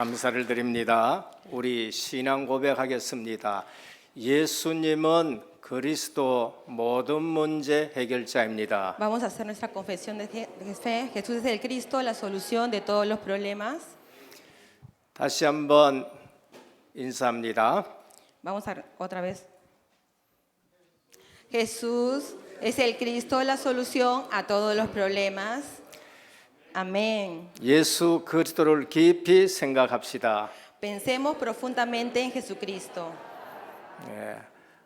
감사를 드립니다. 우리 신앙 고백하겠습니다. 예수님은 그리스도 모든 문제 해결자입니다. Vamos a hacer nuestra confesión de fe. Jesús es el Cristo, la solución de todos los problemas. 다시 한번 인사합니다. Vamos a otra vez. Jesús es el Cristo, la solución a todos los problemas. Amén. 예수 그리스도를 깊이 생각합시다. Pensemos profundamente en Jesucristo.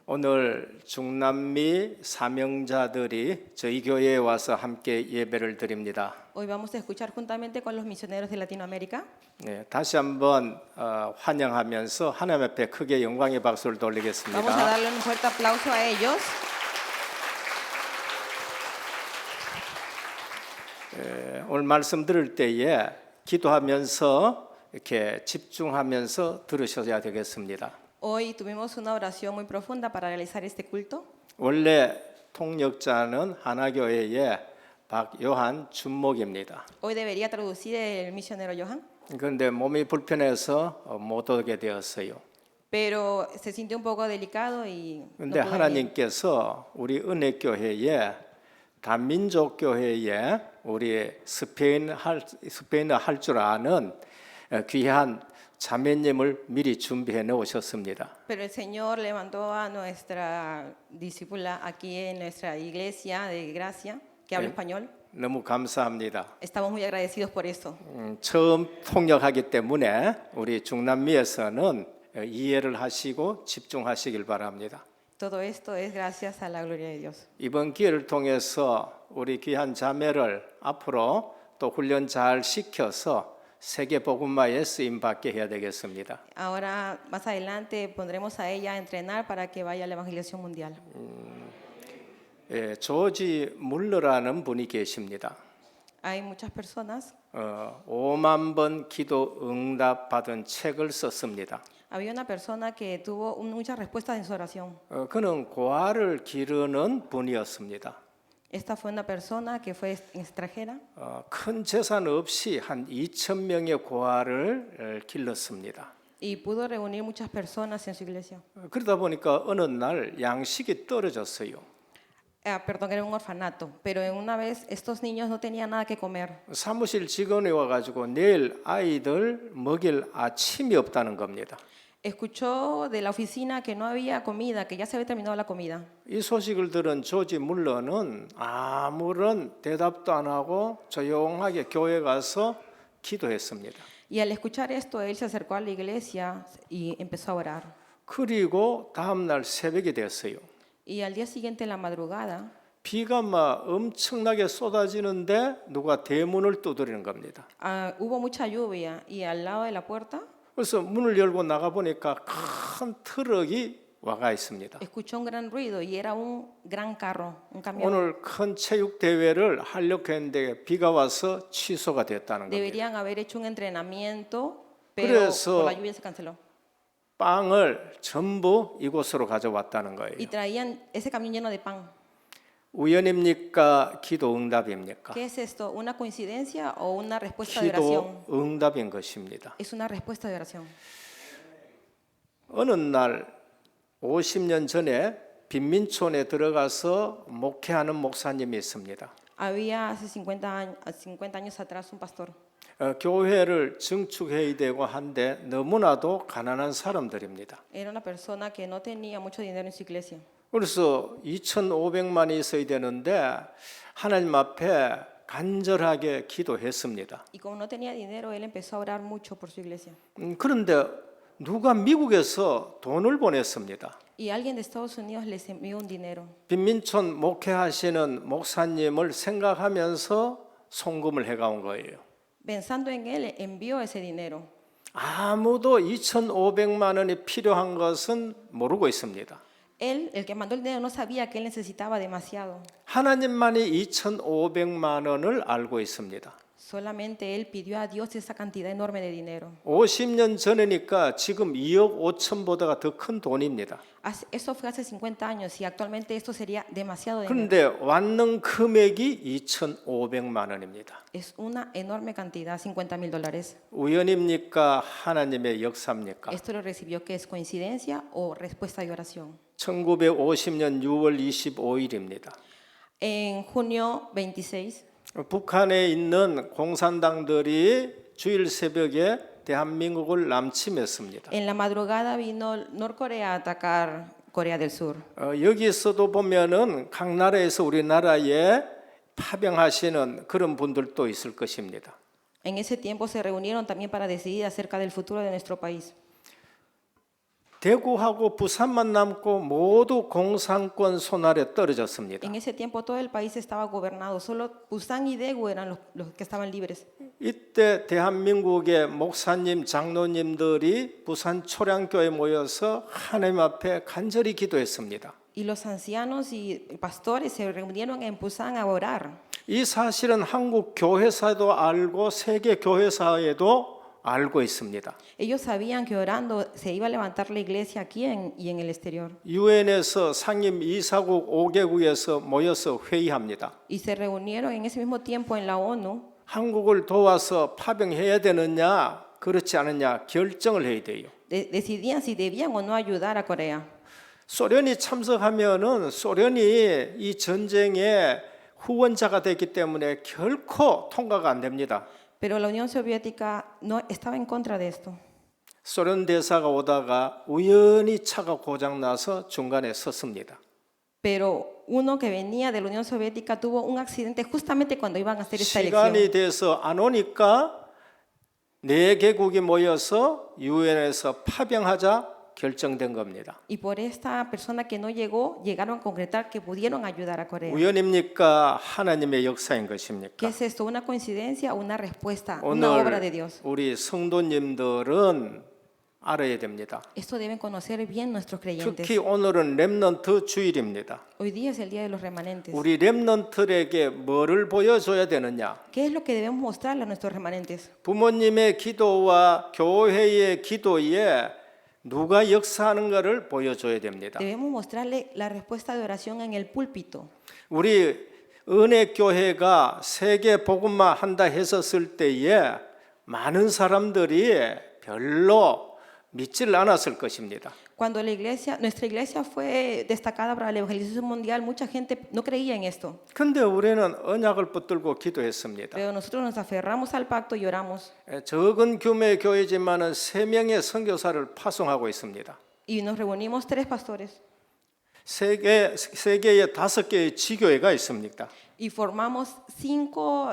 오늘 중남미 사명자들이 저희 교회에 와서 함께 예배를 드립니다. Hoy vamos a escuchar juntamente con los misioneros de Latinoamérica. 다시 한번 환영하면서 하나님 앞에 크게 영광의 박수를 Vamos a 돌리겠습니다. darle un fuerte aplauso a ellos. 오늘 말씀 들을 때에 기도하면서 이렇게 집중하면서 들으셔야 되겠습니다. Hoy tuvimos una oración muy profunda para realizar este culto. 원래 통역자는 하나교회의 박요한 준목입니다. Hoy debería traducir el misionero Johan, 그런데 몸이 불편해서 못 오게 되었어요. pero se sintió un poco delicado y no 그런데 pudo venir. 하나님께서 우리 은혜교회에 다민족 교회에 우리 스페인어 할 줄 아는 귀한 자매님을 미리 준비해 놓으셨습니다. Pero el Señor levantó a nuestra discípula aquí en nuestra iglesia de gracia, que habla español. 너무 감사합니다. Estamos muy agradecidos por eso. 처음 통역하기 때문에 우리 중남미에서는 이해를 하시고 집중하시길 바랍니다. Todo esto es gracias a la gloria de Dios. 이번 기회를 통해서 우리 귀한 자매를 앞으로 또 훈련 잘 시켜서 세계 복음화에 쓰임 받게 해야 되겠습니다. Ahora, más adelante, pondremos a ella a entrenar para que vaya a la evangelización mundial. 조지 물러라는 분이 계십니다. Hay muchas personas. 5만 번 기도 응답 받은 책을 썼습니다. Había una persona que tuvo muchas respuestas en su oración. 그는 고아를 기르는 분이었습니다. Esta fue una persona que fue extranjera. 큰 재산 없이 한 2천 명의 고아를 길렀습니다. Y pudo reunir muchas personas en su iglesia. 그러다 보니까 어느 날 양식이 떨어졌어요. Perdón, era un orfanato, pero en una vez estos niños no tenían nada que comer. 사무실 직원이 와가지고 내일 아이들 먹일 아침이 없다는 겁니다. Escuchó de la oficina que no había comida, que ya se había terminado la comida. 이 소식을 들은 조지 물러는 아무런 대답도 안 하고 조용하게 교회 가서 기도했습니다. Y al escuchar esto, él se acercó a la iglesia y empezó a orar. 그리고 다음 날 새벽이 됐어요. Y al día siguiente, en la madrugada, 비가 막 엄청나게 쏟아지는데 누가 대문을 두드리는 겁니다. hubo mucha lluvia y al lado de la puerta 그래서 문을 열고 나가 보니까 큰 트럭이 와가 있습니다. escuchó un gran ruido y era un gran carro, un camión. 오늘 큰 체육 대회를 하려고 했는데 비가 와서 취소가 됐다는 겁니다. Deberían haber hecho un entrenamiento, pero 그래서 por la lluvia se canceló. 빵을 전부 이곳으로 가져왔다는 거예요. Y traían ese camión lleno de pan. 우연입니까? 기도 응답입니까? ¿Qué es esto? ¿Una coincidencia o una respuesta de 기도 oración? 응답인 것입니다. Es una respuesta de oración. 어느 날 50년 전에 빈민촌에 들어가서 목회하는 목사님이 있습니다. Había hace 50 años atrás un pastor. 교회를 증축해야 되고 한데 너무나도 가난한 사람들입니다. Era una persona que no tenía mucho dinero en su iglesia. 그래서 2,500만이 있어야 되는데 하나님 앞에 간절하게 기도했습니다. Y como no tenía dinero, él empezó a orar mucho por su iglesia. 그런데 누가 미국에서 돈을 보냈습니다. Y alguien de Estados Unidos les envió un dinero. 빈민촌 목회하시는 목사님을 생각하면서 송금을 해가온 거예요. Pensando en él, envió ese dinero. 아무도 2,500만 원이 필요한 것은 모르고 있습니다. Él, el que mandó el dinero, no sabía que él necesitaba demasiado. 하나님만이 2,500만 원을 알고 있습니다. Solamente él pidió a Dios esa cantidad enorme de dinero. 50년 전이니까 지금 2억 5천보다가 더 큰 돈입니다. Eso fue hace 50 años y actualmente esto sería demasiado dinero. 그런데 왔는 금액이 2,500만 원입니다. Es una enorme cantidad, $50,000. 우연입니까? 하나님의 역사입니까? Esto lo recibió, que es coincidencia o respuesta de oración. 1950년 6월 25일입니다. En junio 26, 북한에 있는 공산당들이 주일 새벽에 대한민국을 남침했습니다. en la madrugada vino Norcorea a atacar Corea del Sur. 여기서도 보면은 각 나라에서 우리나라에 파병하시는 그런 분들도 있을 것입니다. En ese tiempo se reunieron también para decidir acerca del futuro de nuestro país. 대구하고 부산만 남고 모두 공산권 손아래 떨어졌습니다. En ese tiempo todo el país estaba gobernado, solo Busan y Daegu eran los que estaban libres. 이때 대한민국의 목사님, 장로님들이 부산 초량교에 모여서 하나님 앞에 간절히 기도했습니다. Y los ancianos y pastores se reunieron en Busan a orar. 이 사실은 한국 교회사도 알고 세계 교회사에도 알고 있습니다. Ellos sabían que orando se iba a levantar la iglesia aquí y en el exterior. 유엔에서 상임 이사국 5개국에서 모여서 회의합니다. Y se reunieron en ese mismo tiempo en la ONU. 한국을 도와서 파병해야 되느냐 그렇지 않느냐 결정을 해야 돼요. Decidían si debían o no ayudar a Corea. 소련이 참석하면은 소련이 이 전쟁의 후원자가 됐기 때문에 결코 통과가 안 됩니다. Pero la Unión Soviética no estaba en contra de esto. 소련 대사가 오다가 우연히 차가 고장 나서 중간에 섰습니다. Pero uno que venía de la Unión Soviética tuvo un accidente justamente cuando iban a hacer esta 시간이 elección. 돼서 안 오니까 4개국이 모여서 유엔에서 파병하자 결정된 겁니다. Y por esta persona que no llegó, llegaron a concretar que pudieron ayudar a Corea. 우연입니까? 하나님의 역사인 ¿Qué 것입니까? es esto? ¿Una coincidencia o una respuesta? Una obra de 오늘 Dios. 우리 성도님들은 알아야 됩니다. Esto deben conocer bien nuestros creyentes. 특히 오늘은 렘넌트 주일입니다. Hoy día es el día de los remanentes. 우리 렘넌트에게 뭐를 보여줘야 되느냐? ¿Qué es lo que debemos mostrarle a nuestros remanentes? 부모님의 기도와 교회의 기도에 누가 역사하는가를 보여줘야 됩니다. Debemos mostrarle la respuesta de oración en el púlpito. 우리 은혜교회가 세계 복음화 한다 했었을 때에 많은 사람들이 별로 믿지를 않았을 것입니다. Cuando nuestra iglesia fue destacada para la evangelización mundial, mucha gente no creía en esto. 근데 우리는 언약을 붙들고 기도했습니다. Pero nosotros nos aferramos al pacto y oramos. 적은 규모의 교회지만은 3명의 선교사를 파송하고 있습니다. Y nos reunimos 3 pastores 세계에 5개의 지교회가 있습니다. y formamos 5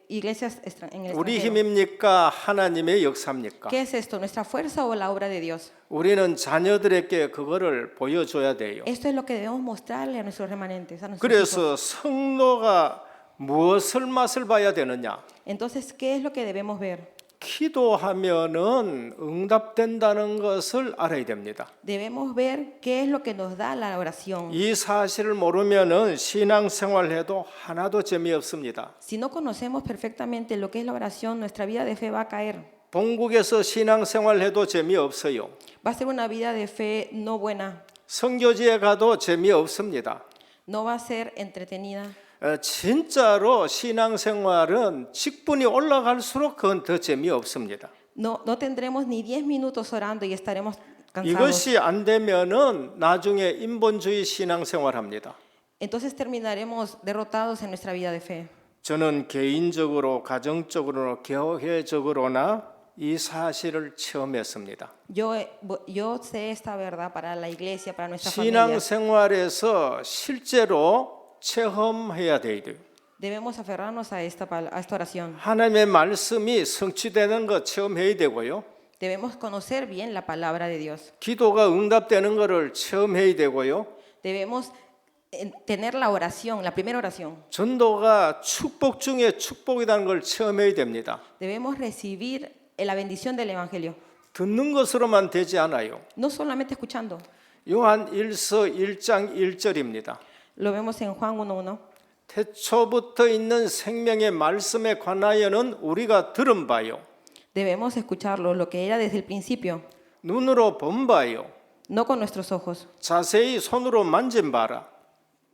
iglesias en el 우리 extranjero. 힘입니까? 하나님의 역사입니까? ¿Qué es esto? ¿Nuestra fuerza o la obra de Dios? 우리는 자녀들에게 그거를 보여줘야 돼요. Esto es lo que debemos mostrarle a nuestros remanentes, a nuestros hijos. 그래서 성도가 무엇을 맛을 봐야 되느냐? Entonces, ¿qué es lo que debemos ver? 기도하면은 응답된다는 것을 알아야 됩니다. Debemos ver qué es lo que nos da la oración. 이 사실을 모르면은 신앙생활해도 하나도 재미없습니다. Si no conocemos perfectamente lo que es la oración, nuestra vida de fe va a caer. 본국에서 신앙생활해도 재미없어요. Va a ser una vida de fe no buena, 선교지에 가도 재미없습니다. no va a ser entretenida. 진짜로 신앙생활은 직분이 올라갈수록 그건 더 재미없습니다. No tendremos ni 10 minutos orando y estaremos cansados. 이것이 안 되면은 나중에 인본주의 신앙생활합니다. Entonces terminaremos derrotados en nuestra vida de fe. 저는 개인적으로, 가정적으로, 교회적으로나 이 사실을 체험했습니다. Yo sé esta verdad para la iglesia, para nuestra familia. 신앙생활에서 실제로 체험해야 돼요. Debemos aferrarnos a esta oración. 하나님의 말씀이 성취되는 것 체험해야 되고요. Debemos conocer bien la palabra de Dios. 기도가 응답되는 것을 체험해야 되고요. Debemos tener la oración, la primera oración. 전도가 축복 중에 축복이라는 걸 체험해야 됩니다. Debemos recibir la bendición del evangelio. 듣는 것으로만 되지 않아요. No solamente escuchando. 요한 1서 1장 1절입니다. Lo vemos en Juan 1:1. 태초부터 있는 생명의 말씀에 관하여는 우리가 들은 바요, Debemos escucharlo, lo que era desde el principio, 눈으로 본 바요, no con nuestros ojos, 자세히 손으로 만진 바라.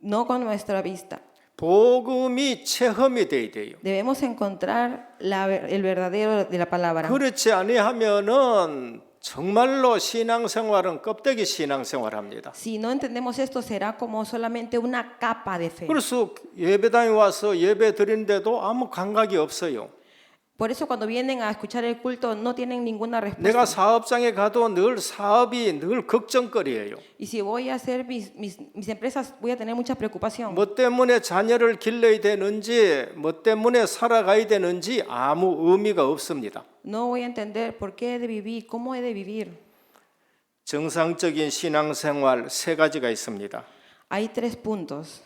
no con nuestra vista. 복음이 체험이 돼야 돼요. Debemos encontrar el verdadero de la palabra. 그렇지 아니하면은 정말로 신앙생활은 껍데기 신앙생활합니다. Si no entendemos esto, será como solamente una capa de fe. 그래서 예배당에 와서 예배 드리는데도 아무 감각이 없어요. Por eso cuando vienen a escuchar el culto no tienen ninguna 내가 respuesta. 사업장에 가도 늘 사업이 늘 걱정거리예요. Y si voy a hacer mis empresas, voy a tener mucha preocupación. 뭐 때문에 자녀를 길러야 되는지, 뭐 때문에 살아가야 되는지 아무 의미가 없습니다. No voy a entender por qué he de vivir, cómo he de vivir. 정상적인 신앙생활 세 가지가 있습니다. Hay 3 puntos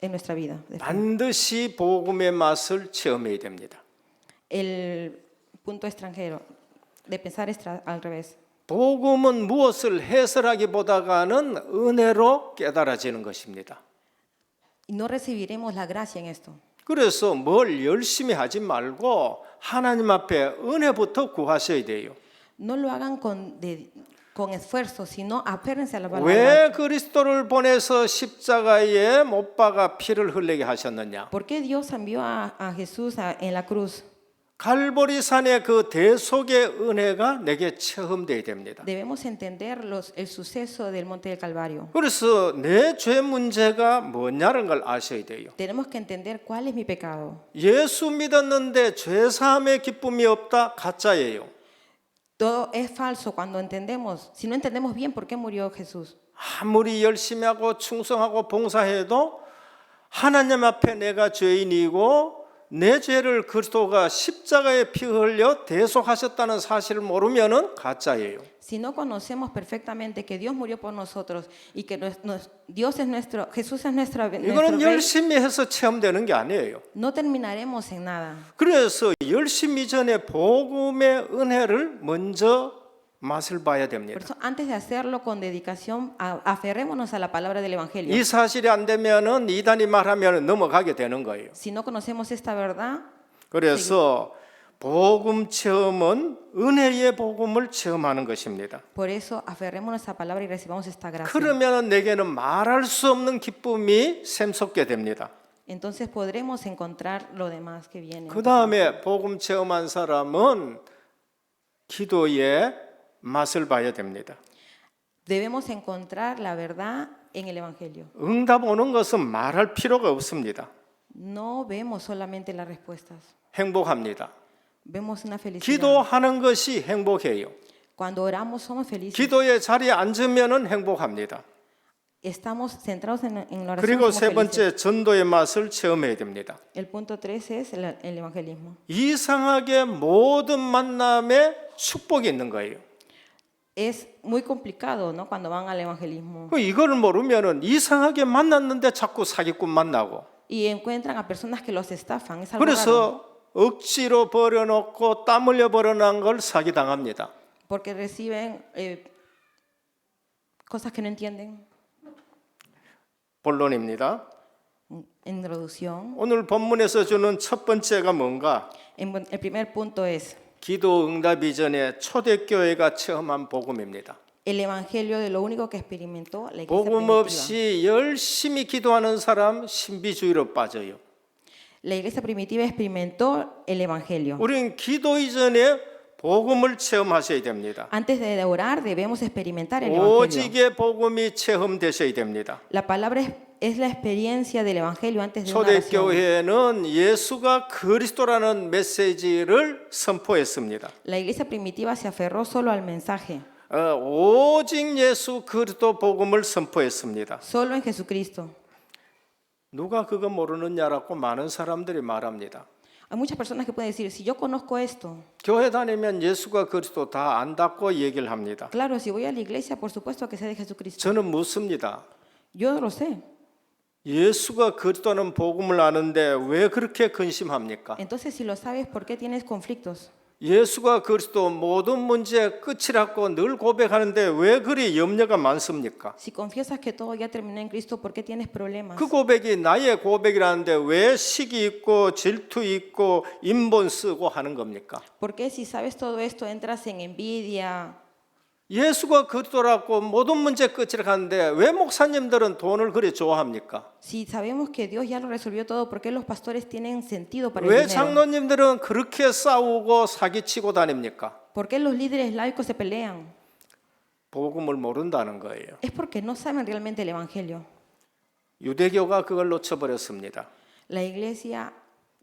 en nuestra vida. 반드시 복음의 맛을 체험해야 됩니다. El punto extranjero, de pensar al revés. 복음은 무엇을 해설하기보다는 은혜로 깨달아지는 것입니다. Y no recibiremos la gracia en esto. 그래서 뭘 열심히 하지 말고 하나님 앞에 은혜부터 구하셔야 돼요. No lo hagan con esfuerzo, sino aférrense a la palabra. 왜 그리스도를 보내서 십자가에 못 박아 피를 흘리게 하셨느냐? ¿Por qué Dios envió a Jesús en la cruz? 갈보리 산의 그 대속의 은혜가 내게 체험돼야 됩니다. Debemos entender el suceso del monte del Calvario. 그래서 내 죄 문제가 뭐냐는 걸 아셔야 돼요. Tenemos que entender cuál es mi pecado. 예수 믿었는데 죄 사함의 기쁨이 없다, 가짜예요. Todo es falso cuando entendemos. Si no entendemos bien por qué murió Jesús. 아무리 열심히 하고 충성하고 봉사해도 하나님 앞에 내가 죄인이고 내 죄를 그리스도가 십자가에 피 흘려 대속하셨다는 사실을 모르면은 가짜예요. Si no conocemos perfectamente que Dios murió por nosotros y que Dios es nuestro, Jesús es nuestro 이거는 rey, 열심히 해서 체험되는 게 아니에요. no terminaremos en nada. 그래서 열심히 전에 복음의 은혜를 먼저 맛을 봐야 Por 됩니다. eso, antes de hacerlo con dedicación, aferrémonos a la palabra del Evangelio. 이 사실이 안 되면은 이단이 말하면 넘어가게 되는 거예요. Si no conocemos esta verdad, 그래서 복음 체험은 은혜의 복음을 체험하는 것입니다. por eso aferrémonos a esta palabra y recibamos esta gracia. 그러면 내게는 말할 수 없는 기쁨이 샘솟게 됩니다. Entonces podremos encontrar lo demás que viene. 그 다음에 복음 체험한 사람은 기도의 맛을 봐야 됩니다. Debemos encontrar la verdad en el Evangelio. 응답 오는 것은 말할 필요가 없습니다. No vemos solamente las respuestas, 행복합니다. vemos una felicidad. 기도하는 것이 행복해요. Cuando oramos somos felices. 기도의 자리에 앉으면은 행복합니다. Estamos centrados en la oración. 그리고 somos 세 felices. 번째 전도의 맛을 체험해야 됩니다. El punto 3 es el evangelismo. 이상하게 모든 만남에 축복이 있는 거예요. Es muy complicado, ¿no? Cuando van al evangelismo 이거를 모르면은 이상하게 만났는데 자꾸 사기꾼 만나고. y encuentran a personas que los estafan. Es algo raro. 그래서 억지로 버려놓고 땀 흘려 버려놓은 걸 사기당합니다. Porque reciben cosas que no entienden. 본론입니다. Introducción. 오늘 본문에서 주는 첫 번째가 뭔가? El primer punto es 기도 응답 이전에 초대교회가 체험한 복음입니다. el evangelio de lo único que experimentó la iglesia 복음 primitiva. 없이 열심히 기도하는 사람 신비주의로 빠져요. La iglesia primitiva experimentó el evangelio. 우리는 기도 이전에 복음을 체험하셔야 됩니다. Antes de orar debemos experimentar el evangelio. 오직의 복음이 체험되셔야 됩니다. La palabra es la experiencia del evangelio antes de una oración. 초대교회는 예수가 그리스도라는 메시지를 선포했습니다. La iglesia primitiva se aferró solo al mensaje, 오직 예수 그리스도 복음을 선포했습니다. solo en Jesucristo. 누가 그거 모르느냐라고 많은 사람들이 말합니다. Hay muchas personas que pueden decir, si yo conozco esto, 교회 다니면 예수가 그리스도 다 안다고 얘기를 합니다. claro, si voy a la iglesia, por supuesto que sé de Jesucristo. 저는 묻습니다. Yo lo sé. 예수가 그리스도는 복음을 아는데 왜 그렇게 근심합니까? Entonces, si lo sabes, ¿por qué tienes conflictos? 예수가 그리스도 모든 문제의 끝이라고 늘 고백하는데 왜 그리 염려가 많습니까? Si confiesas que todo ya terminó en Cristo, ¿por qué tienes problemas? 그 고백이 나의 고백이라는데 왜 시기 있고 질투 있고 인본 쓰고 하는 겁니까? ¿Por qué si sabes todo esto entras en envidia? 예수가 그리스도라고 모든 문제 끝이라고 하는데 왜 목사님들은 돈을 그리 좋아합니까? Si sabemos que Dios ya lo resolvió todo, ¿por qué los pastores tienen sentido para el 왜 dinero? 장로님들은 그렇게 싸우고 사기치고 다닙니까? ¿Por qué los líderes laicos se pelean? 복음을 모른다는 거예요. Es porque no saben realmente el Evangelio. 유대교가 그걸 놓쳐버렸습니다. La iglesia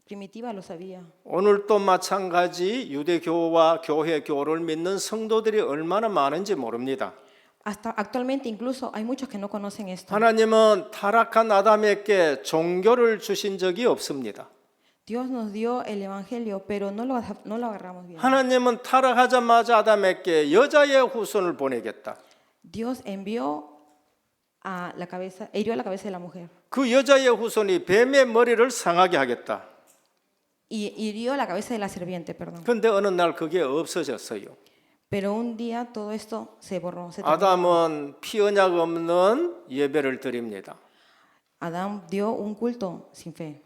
primitiva lo sabía. 오늘도 마찬가지 유대교와 교회교를 믿는 성도들이 얼마나 많은지 모릅니다. Hasta actualmente incluso hay muchos que no conocen esto. 하나님은 타락한 아담에게 종교를 주신 적이 없습니다. Dios nos dio el Evangelio, pero no lo agarramos bien. 하나님은 타락하자마자 아담에게 여자의 후손을 보내겠다. Dios envió a la cabeza, hirió la cabeza de la mujer 그 여자의 후손이 뱀의 머리를 상하게 하겠다. y hirió la cabeza de la serpiente, perdón. 그런데 어느 날 그게 없어졌어요. Pero un día todo esto se borró, se terminó. 아담은 피 언약 없는 예배를 드립니다. Adán dio un culto sin fe.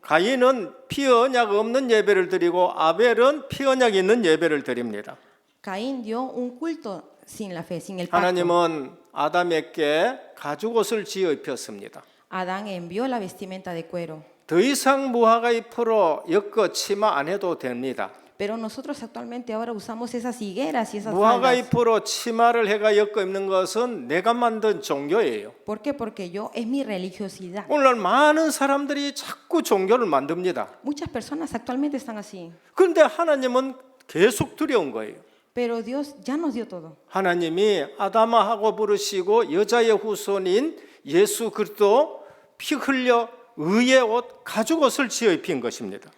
가인은 피 언약 없는 예배를 드리고 아벨은 피 언약 있는 예배를 드립니다. Caín dio un culto sin la fe, sin el pacto. 하나님은 아담에게 가죽옷을 지어 입혔습니다. Adán envió la vestimenta de cuero. 더 이상 무화과 잎으로 엮어 치마 안 해도 됩니다. Pero nosotros actualmente ahora usamos esas higueras y esas 무화과 faldas. 잎으로 치마를 해가 엮어 입는 것은 내가 만든 종교예요. ¿Por qué? Porque yo es mi religiosidad. 오늘날 많은 사람들이 자꾸 종교를 만듭니다. Muchas personas actualmente están así. 그런데 하나님은 계속 두려운 거예요. Pero Dios ya nos dio todo. 하나님이 아담아하고 부르시고 여자의 후손인 예수 그리스도 피 흘려 의의 옷 가죽옷을 지어 입힌 것입니다.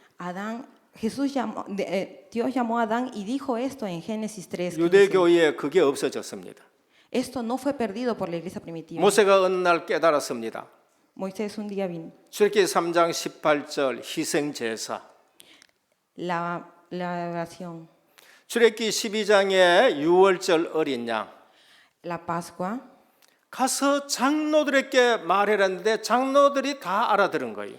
Dios llamó a Adán y dijo esto en Génesis 3. 유대교에 그게 없어졌습니다. Esto no fue perdido por la iglesia primitiva. 모세가 어느 날 깨달았습니다. Moisés un día vino. 출애굽기 3장 18절 희생 제사. La oración, 출애굽기 12장에 유월절 어린 양. la Pascua. 가서 장로들에게 말해라는데 장로들이 다 알아들은 거예요.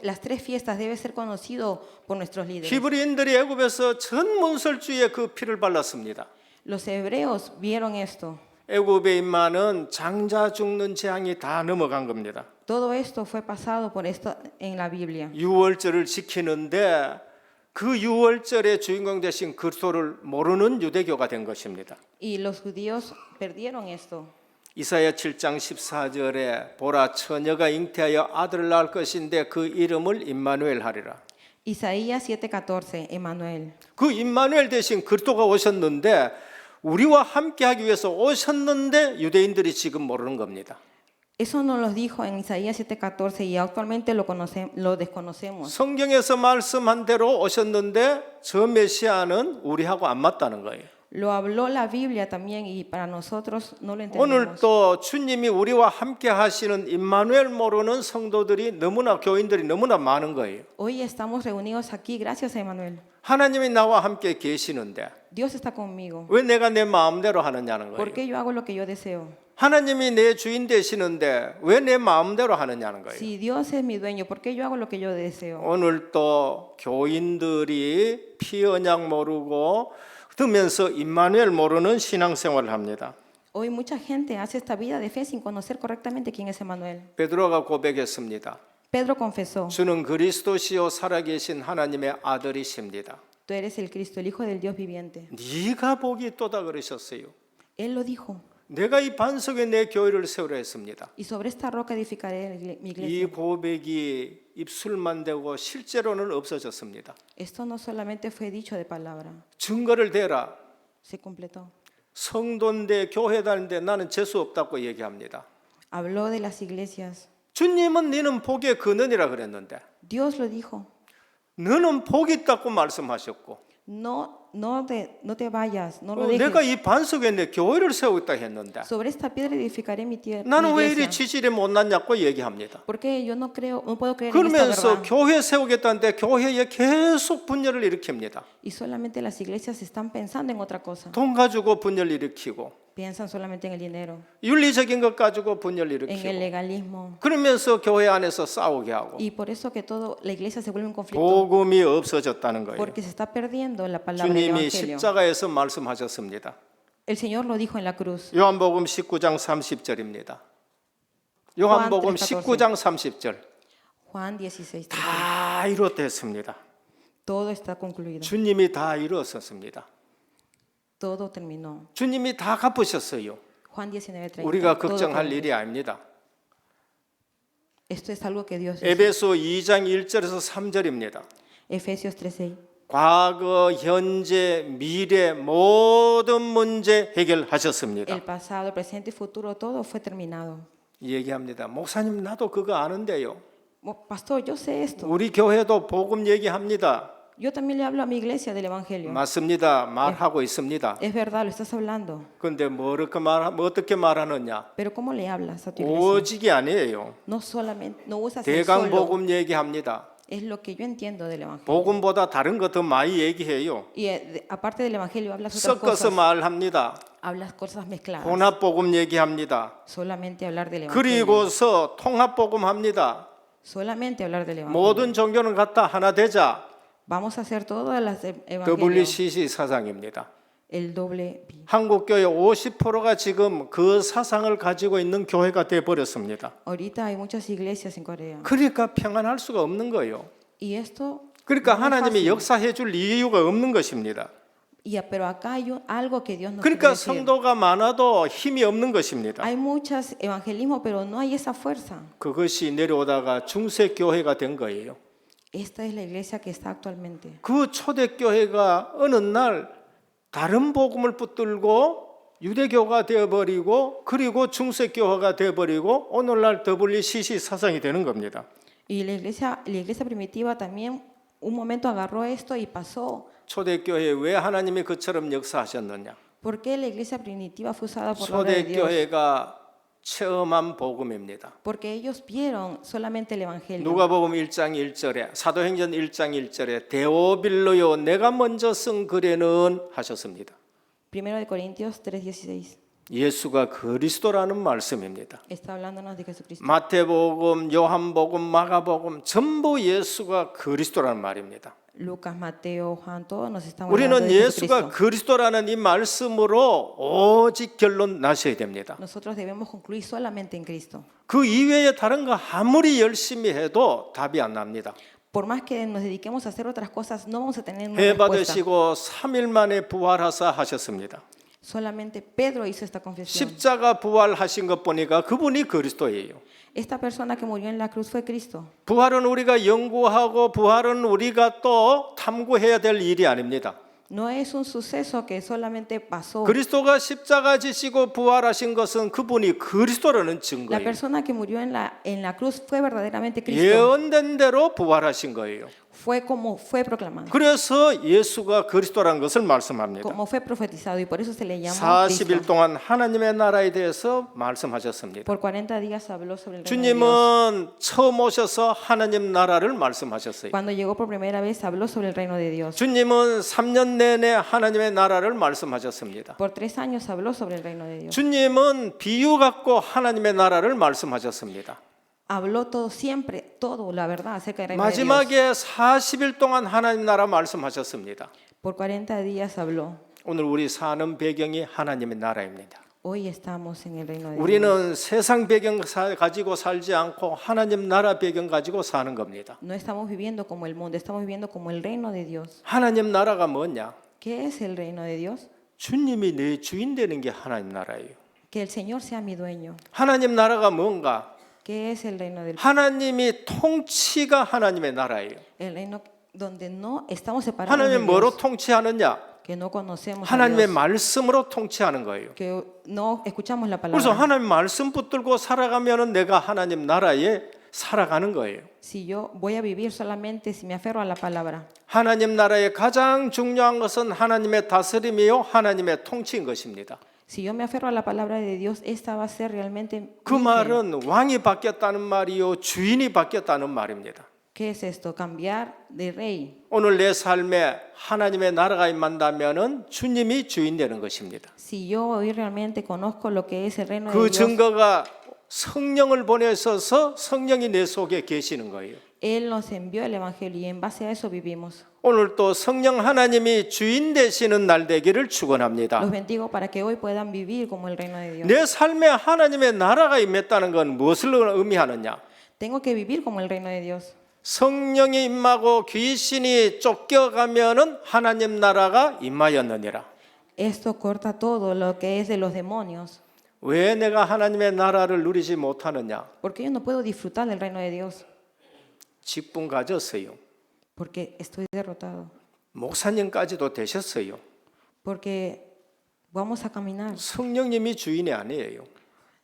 Las tres fiestas debe ser conocido por nuestros líderes. 히브리인들이 애굽에서 전 문설주에 그 피를 발랐습니다. Los hebreos vieron esto. 애굽의 인마는 장자 죽는 재앙이 다 넘어간 겁니다. Todo esto fue pasado por esto en la Biblia. 유월절을 지키는데 그 유월절의 주인공 되신 그리스도를 모르는 유대교가 된 것입니다. Y los judíos perdieron esto. 이사야 7장 14절에 보라 처녀가 잉태하여 아들을 낳을 것인데 그 이름을 임마누엘 하리라. Isaías 7:14, Emmanuel. 그 임마누엘 대신 그리스도가 오셨는데 우리와 함께하기 위해서 오셨는데 유대인들이 지금 모르는 겁니다. Eso nos lo dijo en Isaías 7:14 y actualmente lo desconocemos. 성경에서 말씀한 대로 오셨는데 저 메시아는 우리하고 안 맞다는 거예요. Lo habló la Biblia también y para nosotros no lo entendemos. 오늘 또 주님이 우리와 함께 하시는 임마누엘 모르는 성도들이 너무나 교인들이 너무나 많은 거예요. Hoy estamos reunidos aquí gracias a Emmanuel. 하나님이 나와 함께 계시는데 Dios está conmigo. 왜 내가 내 마음대로 하느냐는 ¿Por 거예요. qué yo hago lo que yo deseo? 하나님이 내 주인 되시는데 왜 내 마음대로 하느냐는 거예요. Si Dios es mi dueño, ¿por qué yo hago lo que yo deseo? 오늘 또 교인들이 피 언약 모르고 그러면서 임마누엘 모르는 신앙생활을 합니다. Hoy mucha gente hace esta vida de fe sin conocer correctamente quién es Emmanuel. 베드로가 고백했습니다. Pedro confesó, 주는 그리스도시요 살아계신 하나님의 아들이십니다. tú eres el Cristo, el Hijo del Dios viviente. 네가 복이 있도다 그러셨어요. Él lo dijo. 내가 이 반석에 내 교회를 세우려 했습니다. Y sobre esta roca edificaré mi 이 iglesia. 고백이 입술만 되고 실제로는 없어졌습니다. Esto no solamente fue dicho de palabra, 증거를 대라. se completó. 성도인데 교회 다니는데 나는 재수 없다고 얘기합니다. Habló de las iglesias. 주님은 너는 복의 근원이라 그랬는데 Dios lo dijo. 너는 복이 있다고 말씀하셨고 No no te vayas, no lo dejes. 내가 이 반석에 내 교회를 세우겠다 했는데 Sobre esta piedra edificaré mi tierra. 나는 왜 이리 지질이 못났냐고 얘기합니다. Porque yo no creo, no puedo creer en esta 그러면서 verdad. 교회 세우겠다는데 교회에 계속 분열을 일으킵니다. Y solamente las iglesias están pensando en otra cosa. 돈 가지고 분열 일으키고 Piensan solamente en el dinero, 윤리적인 것 가지고 분열 en el 일으키고 legalismo. 그러면서 교회 안에서 싸우게 하고 Y por eso que todo la iglesia se vuelve un conflicto. 복음이 없어졌다는 거예요. Porque se está perdiendo la palabra del 주님이 evangelio. 십자가에서 말씀하셨습니다. El Señor lo dijo en la cruz. 요한복음 19장 30절입니다. 요한복음 19장 30절. Juan 16. 다 이뤘댔습니다. Todo está concluido. 주님이 다 이뤘었습니다. Todo terminó. 주님이 다 갚으셨어요. Juan 19:30. 우리가 Todo 걱정할 concluido. 일이 아닙니다. Esto es algo que Dios hizo. 에베소 2장 1절에서 3절입니다. Efesios 3:6. 과거, 현재, 미래 모든 문제 해결하셨습니다. El pasado, el presente y futuro, todo fue terminado. 얘기합니다. 목사님 나도 그거 아는데요. Pastor, yo sé esto. 우리 교회도 복음 얘기합니다. Yo también le hablo a mi iglesia del evangelio. 맞습니다. 말하고 있습니다. Es verdad, lo estás hablando. 그런데 뭐 어떻게 말하느냐? Pero ¿cómo le hablas a tu iglesia? 오직이 아니에요. No solamente, no usas el 대강 solo. 복음 얘기합니다. Es lo que yo entiendo del evangelio. 복음보다 다른 거 더 많이 얘기해요. Y aparte del evangelio hablas otras 섞어서 cosas. 말합니다. Hablas cosas mezcladas. 혼합 복음 얘기합니다. Solamente hablar del evangelio. 그리고서 통합 복음 합니다. Solamente hablar del evangelio. 모든 종교는 갖다 하나 되자. Vamos a hacer todas las evangelios. WCC 사상입니다. El doble B. 한국 교회 50%가 지금 그 사상을 가지고 있는 교회가 돼 버렸습니다. Ahorita hay muchas iglesias en Corea. 그러니까 평안할 수가 없는 거예요. Y esto 그러니까 no es 하나님이 fácil. 역사해 줄 이유가 없는 것입니다. Pero acá hay algo que Dios nos 그러니까 quiere decir. 성도가 많아도 힘이 없는 것입니다. Hay muchas evangelismo, pero no hay esa fuerza. 그것이 내려오다가 중세 교회가 된 거예요. Esta es la iglesia que está actualmente. 그 초대 교회가 어느 날 다른 복음을 붙들고 유대교가 되어버리고 그리고 중세교화가 되어버리고 오늘날 WCC 사상이 되는 겁니다. Y la iglesia primitiva también un momento agarró esto y pasó. 초대교회에 왜 하나님이 그처럼 역사하셨느냐? ¿Por qué la iglesia primitiva fue usada por la obra de Dios? 초대교회가 체험한 복음입니다. Porque ellos vieron solamente el evangelio. 누가복음 1장 1절에 사도행전 1장 1절에 데오빌로요 내가 먼저 쓴 글에는 하셨습니다. Primero de Corintios 3:16. 예수가 그리스도라는 말씀입니다. Está hablándonos de Jesucristo. 마태복음, 요한복음, 마가복음 전부 예수가 그리스도라는 말입니다. Lucas, Mateo, Juan, todos nos están hablando 우리는 de 예수가 Jesucristo. 그리스도라는 이 말씀으로 오직 결론 나셔야 됩니다. Nosotros debemos concluir solamente en Cristo. 그 이외에 다른 거 아무리 열심히 해도 답이 안 납니다. Por más que nos dediquemos a hacer otras cosas, no vamos a tener una 해 respuesta. 받으시고 3일 만에 부활하사 하셨습니다. Solamente Pedro hizo esta confesión. 십자가 부활하신 것 보니까 그분이 그리스도예요. Esta persona que murió en la cruz fue Cristo. 부활은 우리가 연구하고 부활은 우리가 또 탐구해야 될 일이 아닙니다. No es un suceso que solamente pasó. 그리스도가 십자가 지시고 부활하신 것은 그분이 그리스도라는 La 증거예요. persona que murió en la cruz fue verdaderamente Cristo. 예언된 대로 부활하신 거예요. Fue como fue proclamado, 그래서 예수가 그리스도라는 것을 말씀합니다. como fue profetizado, y por eso se le llama 40일 Cristo. 동안 하나님의 나라에 대해서 말씀하셨습니다. Por 40 días habló sobre el reino de Dios. 주님은 처음 오셔서 하나님 나라를 말씀하셨어요. Cuando llegó por primera vez habló sobre el reino de Dios. 주님은 3년 내내 하나님의 나라를 말씀하셨습니다. Por 3 años habló sobre el reino de Dios. 주님은 비유 갖고 하나님의 나라를 말씀하셨습니다. Habló todo siempre, todo la verdad acerca del reino de Dios. 마지막에 40일 동안 하나님 나라 말씀하셨습니다. Por 40 días habló. 오늘 우리 사는 배경이 하나님의 나라입니다. Hoy estamos en el reino de Dios. 우리는 세상 배경 가지고 살지 않고 하나님 나라 배경 가지고 사는 겁니다. No estamos viviendo como el mundo, estamos viviendo como el reino de Dios. 하나님 나라가 뭐냐? ¿Qué es el reino de Dios? 주님이 내 주인 되는 게 하나님 나라예요. Que el Señor sea mi dueño. 하나님 나라가 뭔가? ¿Qué es el reino del 하나님이 통치가 하나님의 나라예요. el reino donde no estamos separados de 하나님이 뭐로 Dios, 통치하느냐? que no conocemos a 하나님의 Dios, 말씀으로 통치하는 거예요. que no escuchamos la 그래서 palabra. 하나님 말씀 붙들고 살아가면은 내가 하나님 나라의 살아가는 거예요. Si yo voy a vivir solamente si me aferro a la palabra. 하나님 나라의 가장 중요한 것은 하나님의 다스림이요 하나님의 통치인 것입니다. Si yo me aferro a la palabra de Dios, esta va a ser realmente 그 mi fe. 말은 왕이 바뀌었다는 말이요 주인이 바뀌었다는 말입니다. ¿Qué es esto? Cambiar de rey. 오늘 내 삶에 하나님의 나라가 임한다면은 주님이 주인 되는 것입니다. Si yo hoy realmente conozco lo que es el reino de 그 Dios, 증거가 성령을 보내셔서 성령이 내 속에 계시는 거예요. Él nos envió el Evangelio y en base a eso vivimos. 오늘 또 성령 하나님이 주인 되시는 날 되기를 축원합니다. Los bendigo para que hoy puedan vivir como el reino de Dios. 내 삶에 하나님의 나라가 임했다는 건 무엇을 의미하느냐? Tengo que vivir como el reino de Dios. 성령이 임하고 귀신이 쫓겨가면은 하나님 나라가 임하였느니라. Esto corta todo lo que es de los demonios. 왜 내가 하나님의 나라를 누리지 못하느냐? Porque yo no puedo disfrutar del reino de Dios. 직분 가졌어요. Porque estoy derrotado. 목사님까지도 되셨어요. Porque vamos a caminar 성령님이 주인이 아니에요.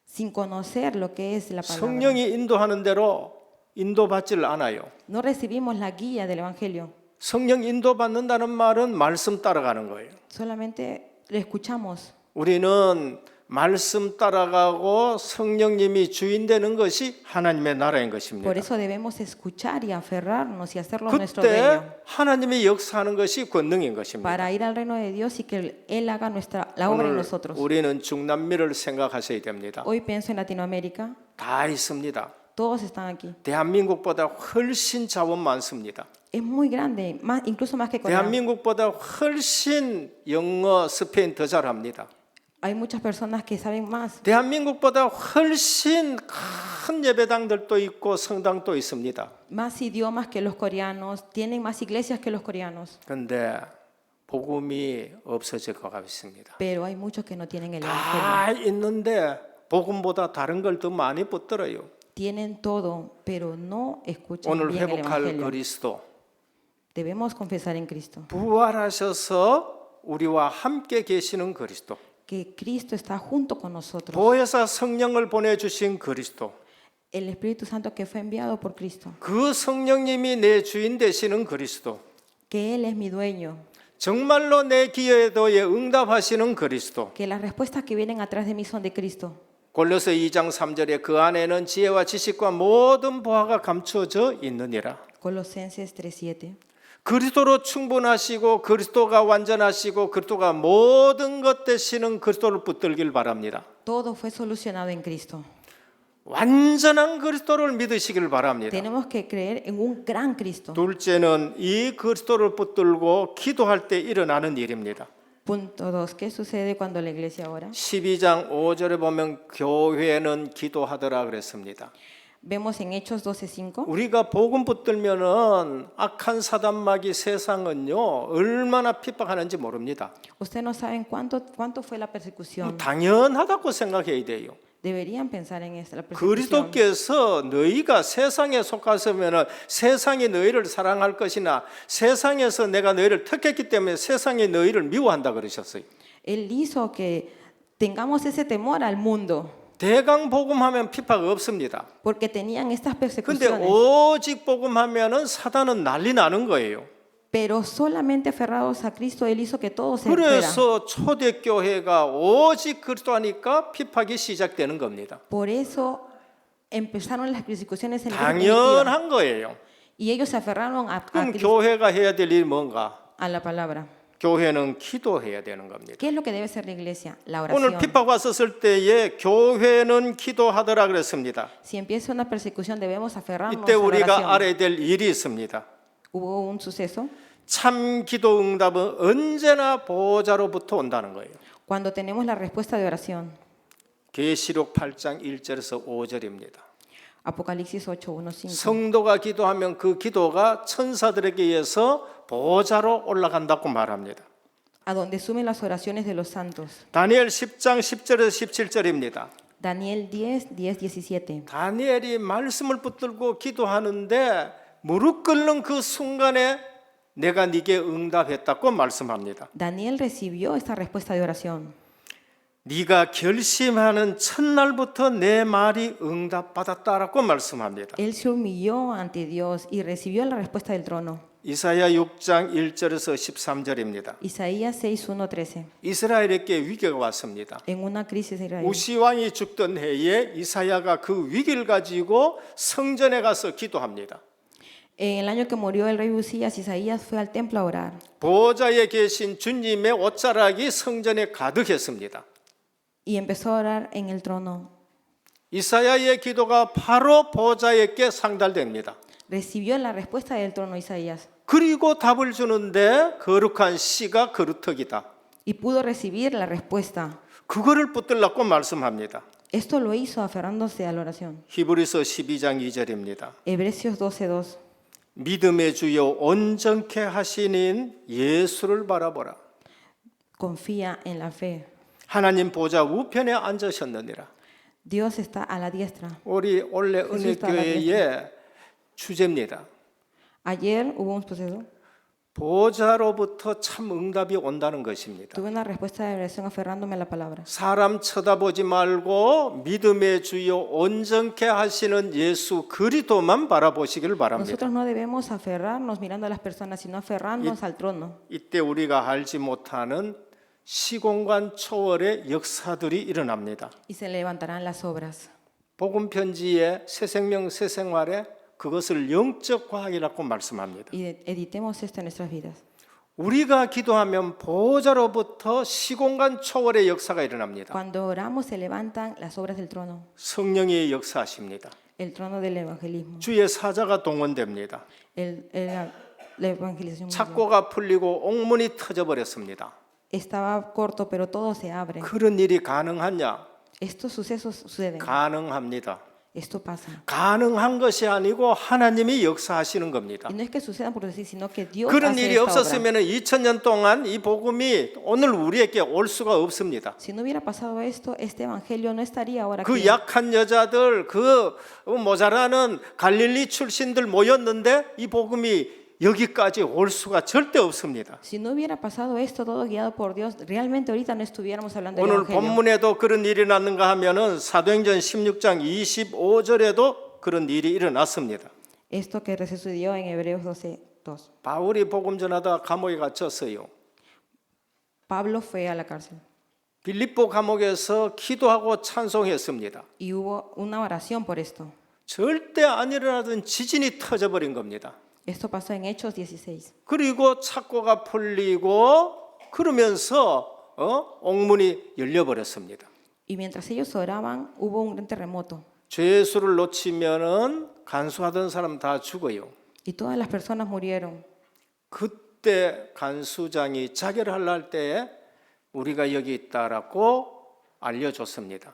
sin conocer lo que es la palabra. 성령이 인도하는 대로 인도받지를 않아요. No recibimos la guía del Evangelio. 성령 인도받는다는 말은 말씀 따라가는 거예요. Solamente le escuchamos. 우리는 말씀 따라가고 성령님이 주인 되는 것이 하나님의 나라인 것입니다. Por eso debemos escuchar y aferrarnos y hacerlo nuestro 그때 dueño. 하나님이 역사하는 것이 권능인 것입니다. Para ir al reino de Dios y que Él haga la obra en 오늘 nosotros. 우리는 중남미를 생각하셔야 됩니다. Hoy pienso en Latinoamérica. 다 있습니다. Todos están aquí. 대한민국보다 훨씬 자원 많습니다. Es muy grande, incluso más que Corea. 대한민국보다 훨씬 영어, 스페인 더 잘합니다. Hay muchas personas que saben más. 대한민국보다 훨씬 큰 예배당들도 있고 성당도 있습니다. Más idiomas que los coreanos, tienen más iglesias que los coreanos. 그런데 복음이 없어질 것 같습니다. Pero hay muchos que no tienen el Evangelio. 다 있는데 복음보다 다른 걸 더 많이 붙들어요. Tienen todo, pero no escuchan 오늘 bien el 회복할 Evangelio. 그리스도 Debemos confesar en Cristo 부활하셔서 우리와 함께 계시는 그리스도 que Cristo está junto con nosotros. 보혜사 성령을 보내주신 그리스도 El Espíritu Santo que fue enviado por Cristo. 그 성령님이 내 주인 되시는 그리스도 Que Él es mi dueño. 정말로 내 기도에 응답하시는 그리스도 Que las respuestas que vienen atrás de mí son de Cristo. 골로새 2장 3절에 그 안에는 지혜와 지식과 모든 보화가 감추어져 있느니라. Colosenses 3:7. 그리스도로 충분하시고 그리스도가 완전하시고 그리스도가 모든 것 되시는 그리스도를 붙들길 바랍니다. Todo fue solucionado en Cristo. 완전한 그리스도를 믿으시길 바랍니다. Tenemos que creer en un gran Cristo. 둘째는 이 그리스도를 붙들고 기도할 때 일어나는 일입니다. Punto 2. ¿Qué sucede cuando la iglesia ora? 12장 5절에 보면 교회는 기도하더라 그랬습니다. Vemos en Hechos 12:5. 우리가 복음 붙들면은 악한 사단마귀 세상은요 얼마나 핍박하는지 모릅니다. Ustedes no saben cuánto fue la persecución. 당연하다고 생각해야 돼요. Deberían pensar en esta la persecución. 그리스도께서 너희가 세상에 속았으면은 세상이 너희를 사랑할 것이나 세상에서 내가 너희를 택했기 때문에 세상이 너희를 미워한다 그러셨어요. Él hizo que tengamos ese temor al mundo. 대강 복음하면 핍박 없습니다. Porque tenían estas 근데 persecuciones. 오직 복음하면은 사단은 난리 나는 거예요. Pero solamente aferrados a Cristo, Él hizo que todo se fuera. 그래서 초대교회가 오직 그리스도 하니까 핍박이 시작되는 겁니다. Por eso empezaron las persecuciones en la iglesia primitiva. 당연한 거예요. Y ellos se aferraron a 그럼 Cristo, 교회가 해야 될 일이 뭔가? a la palabra. 교회는 기도해야 되는 겁니다. ¿Qué es lo que debe hacer la iglesia? La 오늘 oración. 핍박 왔었을 때에 교회는 기도하더라 그랬습니다. Si empieza una persecución, debemos aferrarnos 이때 a la 우리가 oración. 알아야 될 일이 있습니다. Hubo un suceso 참 기도 응답은 언제나 보호자로부터 온다는 거예요. cuando tenemos la respuesta de oración. 계시록 8장 1절에서 5절입니다. Apocalipsis 8:1-5. 성도가 기도하면 그 기도가 천사들에게 의해서 보호자로 올라간다고 말합니다. A donde sumen las oraciones de los santos. 다니엘 10장 10절에서 17절입니다. Daniel 10:17. 다니엘이 말씀을 붙들고 기도하는데 무릎 꿇는 그 순간에 내가 네게 응답했다고 말씀합니다. Daniel recibió esta respuesta de oración. 네가 결심하는 첫날부터 내 말이 응답받았다라고 말씀합니다. Él se humilló ante Dios y recibió la respuesta del trono. 이사야 6장 1절에서 13절입니다. Isaías 6, 1, 13. 이스라엘에게 위기가 왔습니다. En una crisis de Israel. 우시 왕이 죽던 해에 이사야가 그 위기를 가지고 성전에 가서 기도합니다. En el año que murió el rey Usías, Isaías fue al templo a orar. 보좌에 계신 주님의 옷자락이 성전에 가득했습니다. Y empezó a orar en el trono. 이사야의 기도가 바로 보좌에게 상달됩니다. Recibió la respuesta del trono Isaías 그리고 답을 주는데 거룩한 씨가 그루터기다. y pudo recibir la respuesta. 그거를 붙들라고 말씀합니다. Esto lo hizo aferrándose a la oración. 히브리서 12장 2절입니다. Hebreos 12:2. 믿음의 주요 온전케 하시는 예수를 바라보라. Confía en la fe. 하나님 보좌 우편에 앉으셨느니라. Dios está a la diestra. 우리 원래 예수 está a la 은혜교회의 주제입니다. Ayer hubo un proceso. 보좌로부터 참 응답이 온다는 것입니다. Tuve una respuesta de oración aferrándome a la palabra. 사람 쳐다보지 말고 믿음의 주요 온전케 하시는 예수 그리스도만 바라보시기를 바랍니다. Nosotros no debemos aferrarnos mirando a las personas, sino aferrarnos al trono. 이때 우리가 알지 못하는 시공간 초월의 역사들이 일어납니다. Y se levantarán las obras. 복음 편지의 새 생명 새 생활에 그것을 영적 과학이라고 말씀합니다. Y editemos esto en nuestras vidas. 우리가 기도하면 보좌로부터 시공간 초월의 역사가 일어납니다. Cuando oramos se levantan las obras del trono. 성령이 역사하십니다. El trono del evangelismo. 주의 사자가 동원됩니다. La evangelización. mundial. 착고가 풀리고 옥문이 터져버렸습니다. Estaba corto, pero todo se abre. 그런 일이 가능하냐? Estos sucesos suceden. 가능합니다. Esto pasa. 가능한 것이 아니고 하나님이 역사하시는 겁니다. Y no es que sucedan por decir, sino que Dios 그런 hace 일이 esta obra. 없었으면 2000년 동안 이 복음이 오늘 우리에게 올 수가 없습니다. Si no hubiera pasado esto, este evangelio no estaría ahora 그 aquí. 약한 여자들, 그 모자라는 갈릴리 출신들 모였는데 이 복음이 여기까지 올 수가 절대 없습니다. Si no hubiera pasado esto, todo guiado por Dios, realmente ahorita no estuviéramos hablando del 오늘 evangelio. 본문에도 그런 일이 났는가 하면은 사도행전 16장 25절에도 그런 일이 일어났습니다. Esto que sucedió en Hebreos 12:2. 바울이 복음 전하다가 감옥에 갇혔어요. Pablo fue a la cárcel 빌립보 감옥에서 기도하고 찬송했습니다. y hubo una oración por esto. 절대 안 일어나던 지진이 터져버린 겁니다. Esto pasó en Hechos 16. 그리고 착고가 풀리고 그러면서 옥문이 열려버렸습니다. Y mientras ellos oraban, hubo un gran terremoto. 죄수를 놓치면은 간수하던 사람 다 죽어요. Y todas las personas murieron. 그때 간수장이 자결을 할 때에 우리가 여기 있다라고 알려줬습니다.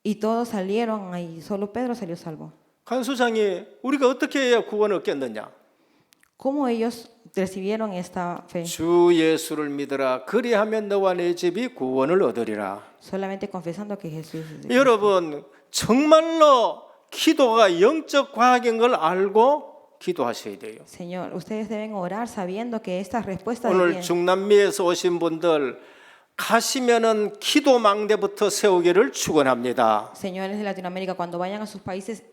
Y todos salieron ahí, solo Pedro salió salvo. 간수장이 우리가 어떻게 해야 구원을 얻겠느냐? ¿Cómo ellos recibieron esta fe? 주 예수를 믿으라. 그리하면 너와 내 집이 구원을 얻으리라. Solamente confesando que Jesús es Dios. 여러분 정말로 기도가 영적 과학인 걸 알고 기도하셔야 돼요. Señor, ustedes deben orar sabiendo que estas respuestas de 오늘 bien. 중남미에서 오신 분들 가시면은 기도 망대부터 세우기를 축원합니다. Señores de Latinoamérica, cuando vayan a sus países,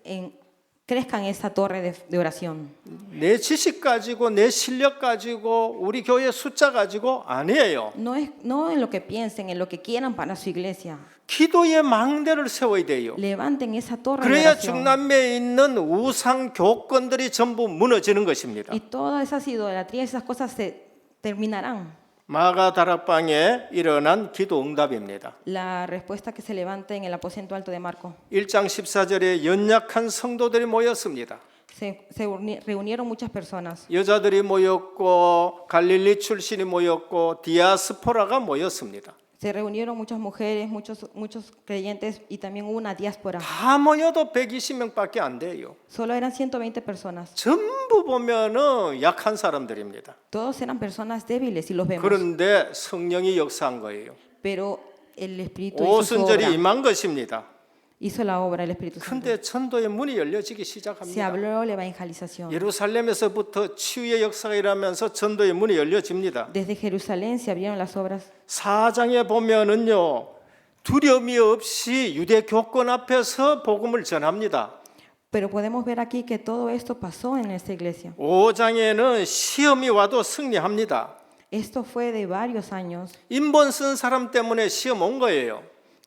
crezcan esta torre de oración. 내 지식 가지고 내 실력 가지고 우리 교회 숫자 가지고 아니에요. No en lo que piensen, en lo que quieran para su iglesia. 기도의 망대를 세워야 돼요. Levanten esa torre de 그래야 oración. 중남미에 있는 우상 교권들이 전부 무너지는 것입니다. Y todas esas idolatrías, esas cosas se terminarán. 마가 다락방에 일어난 기도 응답입니다. La respuesta que se levanta en el aposento alto de Marco. 1장 14절에 연약한 성도들이 모였습니다. Se reunieron muchas personas. 여자들이 모였고 갈릴리 출신이 모였고 디아스포라가 모였습니다. Se reunieron muchas mujeres, muchos creyentes y también hubo una diáspora. 다 모여도 120명밖에 안 돼요. Solo eran 120 personas. 전부 보면은 약한 사람들입니다. Todos eran personas débiles y los vemos. 그런데 성령이 역사한 거예요. Pero el Espíritu hizo su 오순절이 obra. 임한 것입니다. Hizo la obra el Espíritu Santo. 근데 전도의 문이 열려지기 Se 시작합니다. habló la evangelización. 예루살렘에서부터 치유의 역사가 일어나면서 전도의 문이 열려집니다. Desde Jerusalén se abrieron las obras. 4장에 보면은요. 두려움이 없이 유대 교권 앞에서 복음을 전합니다. Pero podemos ver aquí que todo esto pasó en esta iglesia. 5장에는 시험이 와도 승리합니다. Esto fue de varios años. 인본 쓴 사람 때문에 시험 온 거예요.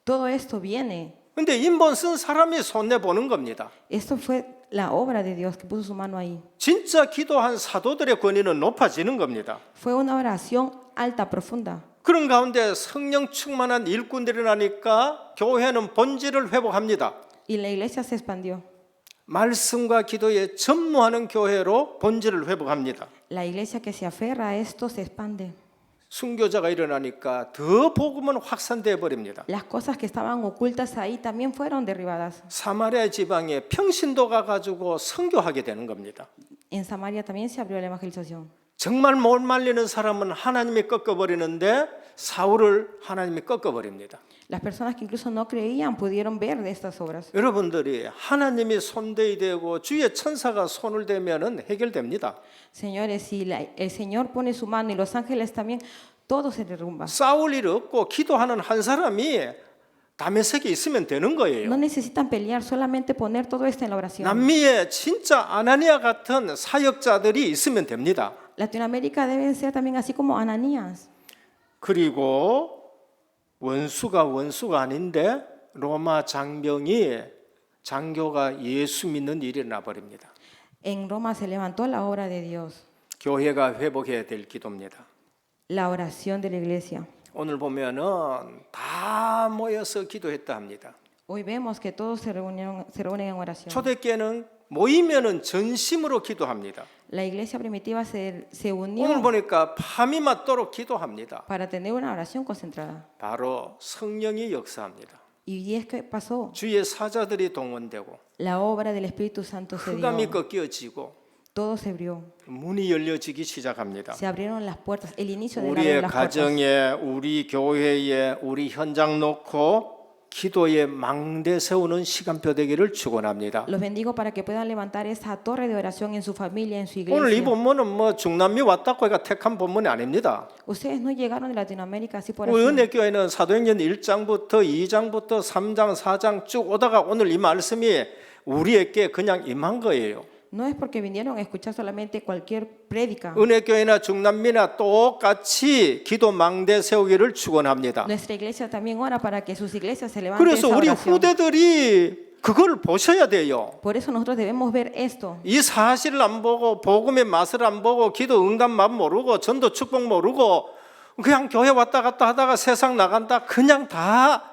Todo esto viene. 근데 인본 쓴 사람이 손내 보는 겁니다. Esto fue la obra de Dios que puso su mano ahí. 진짜 기도한 사도들의 권위는 높아지는 겁니다. Fue una oración alta, profunda. 그런 가운데 성령 충만한 일꾼들이 나니까 교회는 본질을 회복합니다. Y la iglesia se expandió. 말씀과 기도에 전무하는 교회로 본질을 회복합니다. La iglesia que se aferra a esto se expande. 순교자가 일어나니까 더 복음은 확산돼 버립니다. Las cosas que estaban ocultas ahí también fueron derribadas. 사마리아 지방에 평신도가 가지고 선교하게 되는 겁니다. En Samaria también se abrió la evangelización. 정말 못 말리는 사람은 하나님이 꺾어버리는데 사울을 하나님이 꺾어버립니다. Las personas que incluso no creían pudieron ver de estas obras. 여러분들이 하나님이 손대야 되고 주의 천사가 손을 대면은 해결됩니다. Señores, si el Señor pone su mano y los ángeles también, todo se derrumba. 싸울 일 없고 기도하는 한 사람이 다메섹에 있으면 되는 거예요. No necesitan pelear, solamente poner todo esto en la oración. 남미에 진짜 아나니아 같은 사역자들이 있으면 됩니다. Latinoamérica deben ser también así como Ananías. 그리고 원수가 아닌데 로마 장교가 예수 믿는 일이 일어나 버립니다. En Roma se levantó la obra de Dios, 교회가 회복해야 될 기도입니다. la oración de la iglesia. 오늘 보면은 다 모여서 기도했다 합니다. Hoy vemos que todos se reúnen en oración. 초대교회는 모이면은 전심으로 기도합니다. La iglesia primitiva se 오늘 unió 보니까 밤이 맞도록 기도합니다. para tener una oración concentrada. 바로 성령이 역사합니다. Y es que pasó. 주의 사자들이 동원되고 La obra del Espíritu Santo se 흑암이 dio. 꺾여지고 Todo se abrió. 문이 열려지기 시작합니다. Se abrieron las puertas. El inicio de 우리의 las puertas. 가정에, 우리 교회에, 우리 현장 놓고 기도의 망대 세우는 시간표 되기를 축원합니다. Los bendigo para que puedan levantar esa torre de oración en su familia, en su 오늘 이 iglesia. 본문은 뭐 중남미 왔다고 해가 택한 본문이 아닙니다. Ustedes no llegaron de Latinoamérica así por 우리 así. 은혜교회는 사도행전 1장부터 2장부터 3장, 4장 쭉 오다가 오늘 이 말씀이 우리에게 그냥 임한 거예요. No es porque vinieron a escuchar solamente cualquier prédica. 은혜교회나 중남미나 똑같이 기도 망대 세우기를 축원합니다. Nuestra iglesia también ora para que sus iglesias se levanten 그래서 esa 우리 oración. 후대들이 그걸 보셔야 돼요. Por eso nosotros debemos ver esto. 이 사실을 안 보고 복음의 맛을 안 보고 기도 응답 맛 모르고 전도 축복 모르고 그냥 교회 왔다 갔다 하다가 세상 나간다 그냥 다